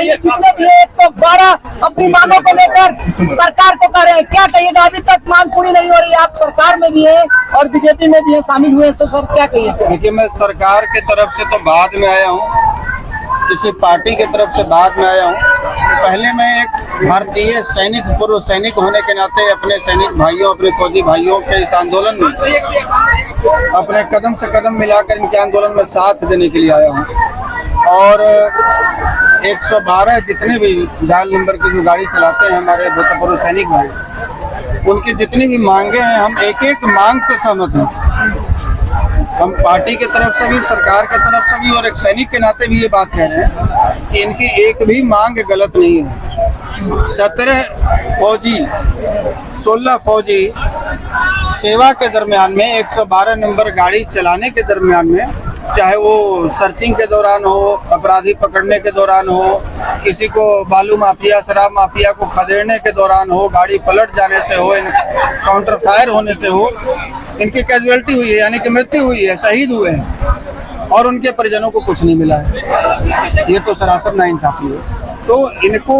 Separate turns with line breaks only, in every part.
ये जितने भी 112 अपनी मांगों को लेकर सरकार को कह रहे हैं, क्या कहिएगा? अभी तक मांग पूरी नहीं हो रही, आप सरकार में भी है और बीजेपी में भी है, शामिल हुए, तो सर क्या कहिएगा?
देखिए, मैं सरकार की तरफ से तो बाद में आया हूँ, किसी पार्टी की तरफ से बाद में आया हूँ। पहले मैं एक भारतीय सैनिक, पूर्व सैनिक होने के नाते अपने सैनिक भाइयों, अपने फौजी भाइयों के इस आंदोलन में अपने कदम से कदम मिलाकर इनके आंदोलन में साथ देने के लिए आया हूँ। और 112 जितने भी डायल नंबर की जो गाड़ी चलाते हैं हमारे भूतपूर्व सैनिक भाई, उनकी जितनी भी मांगे हैं, हम एक एक मांग से सहमत हैं। हम पार्टी की तरफ से भी, सरकार की तरफ से भी और एक सैनिक के नाते भी ये बात कह रहे हैं कि इनकी एक भी मांग गलत नहीं है। 17 फौजी, 16 फौजी सेवा के दरमियान में 112 नंबर गाड़ी चलाने के दरमियान में, चाहे वो सर्चिंग के दौरान हो, अपराधी पकड़ने के दौरान हो, किसी को बालू माफिया, शराब माफिया को खदेड़ने के दौरान हो, गाड़ी पलट जाने से हो, काउंटर फायर होने से हो, इनकी कैजुअलिटी हुई है, यानी कि मृत्यु हुई है, शहीद हुए हैं और उनके परिजनों को कुछ नहीं मिला है। ये तो सरासर नाइंसाफी है। तो इनको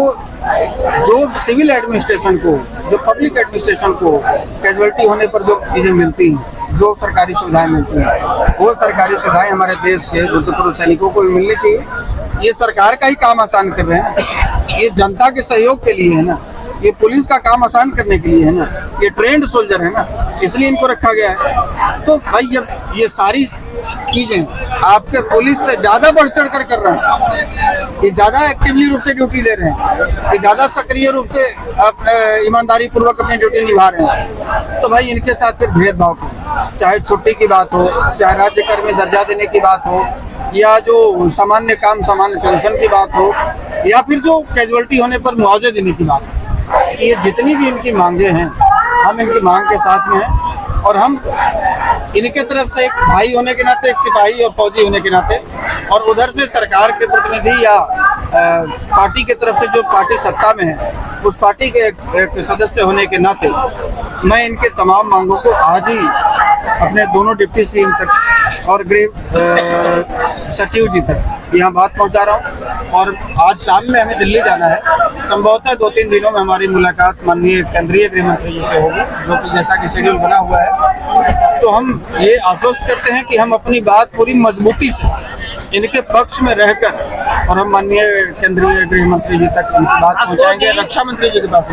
जो सिविल एडमिनिस्ट्रेशन को, जो पब्लिक एडमिनिस्ट्रेशन को कैजुअलिटी होने पर जो चीज़ें मिलती हैं, जो सरकारी सुविधाएं मिलती हैं, वो सरकारी सुविधाएं हमारे देश के भूतपूर्व सैनिकों को भी मिलनी चाहिए। ये सरकार का ही काम आसान कर रहे हैं, ये जनता के सहयोग के लिए है ना, ये पुलिस का काम आसान करने के लिए है ना, ये ट्रेंड सोल्जर है ना, इसलिए इनको रखा गया है। तो भाई जब ये सारी चीजें आपके पुलिस से ज्यादा बढ़ चढ़ कर रहे हैं, ये ज्यादा एक्टिवली रूप से ड्यूटी दे रहे हैं, ये ज्यादा सक्रिय रूप से ईमानदारी पूर्वक अपनी ड्यूटी निभा रहे हैं, तो भाई इनके साथ फिर भेदभाव हो, चाहे छुट्टी की बात हो, चाहे राज्य कर्मी दर्जा देने की बात हो, या जो सामान्य काम, सामान्य पेंशन की बात हो, या फिर जो कैजुअलिटी होने पर मुआवजे देने की बात हो, ये जितनी भी इनकी मांगे हैं, हम इनकी मांग के साथ में हैं। और हम इनके तरफ से एक भाई होने के नाते, एक सिपाही और फौजी होने के नाते, और उधर से सरकार के प्रतिनिधि या पार्टी के तरफ से जो पार्टी सत्ता में है, उस पार्टी के एक सदस्य होने के नाते मैं इनके तमाम मांगों को आज ही अपने दोनों डिप्टी सीएम तक और गृह सचिव जी तक यहाँ बात पहुँचा रहा हूँ। और आज शाम में हमें दिल्ली जाना है, संभवतः 2-3 दिनों में हमारी मुलाकात माननीय केंद्रीय गृह मंत्री जी से होगी, जो कि जैसा कि शेड्यूल बना हुआ है। तो हम ये आश्वस्त करते हैं कि हम अपनी बात पूरी मजबूती से इनके पक्ष में रहकर, और हम माननीय केंद्रीय गृह मंत्री जी तक उनकी बात पहुंचाएंगे, रक्षा मंत्री जी के पास।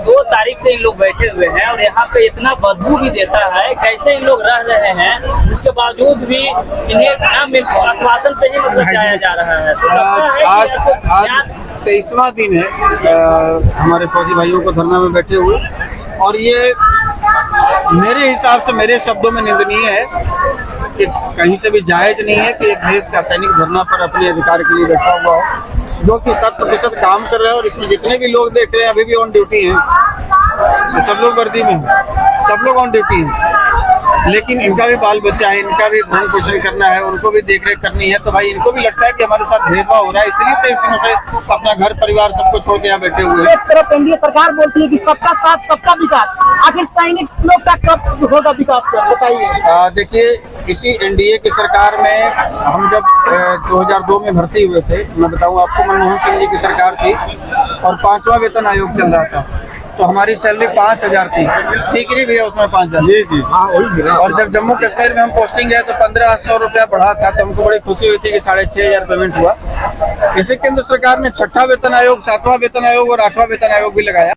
2 तारीख से इन लोग बैठे हुए हैं और यहाँ पे इतना बदबू भी देता है, कैसे इन लोग रह रहे हैं, उसके बावजूद भी इन्हें आश्वासन पे ही मतलब जाया जा रहा है। तो
आज 23वां दिन है हमारे फौजी भाइयों को धरना में बैठे हुए, और ये मेरे हिसाब से, मेरे शब्दों में निंदनीय है कि कहीं से भी जायज नहीं है कि एक देश का सैनिक धरना पर अपने अधिकार के लिए बैठा हुआ हो, जो कि 100% काम कर रहे हैं। और इसमें जितने भी लोग देख रहे हैं अभी भी ऑन ड्यूटी हैं, सब लोग वर्दी में हैं, सब लोग ऑन ड्यूटी हैं, लेकिन इनका भी बाल बच्चा है, इनका भी भरण पोषण करना है, उनको भी देख रेख करनी है। तो भाई इनको भी लगता है कि हमारे साथ भेदभाव हो रहा है, इसलिए 23 दिनों से अपना घर परिवार सबको छोड़ के यहाँ बैठे हुए हैं।
एक तरफ एनडीए सरकार बोलती है कि सबका साथ सबका विकास, आखिर सैनिक लोग का कब होगा विकास, सर बताइए।
देखिए, इसी एनडीए की सरकार में हम जब 2002 में भर्ती हुए थे, मैं बताऊं आपको, मनमोहन सिंह जी की सरकार थी और 5वां वेतन आयोग चल रहा था, तो हमारी सैलरी 5,000 थी, ठीक नहीं भैया? उसमें 5,000।
जी जी, हाँ वही।
और जब जम्मू कश्मीर में हम पोस्टिंग गए तो 1,500 रुपया बढ़ा था, तो हमको बड़ी खुशी हुई थी कि 6,500 पेमेंट हुआ। इसी केंद्र सरकार ने 6ठा वेतन आयोग, 7वां वेतन आयोग और 8वां वेतन आयोग भी लगाया।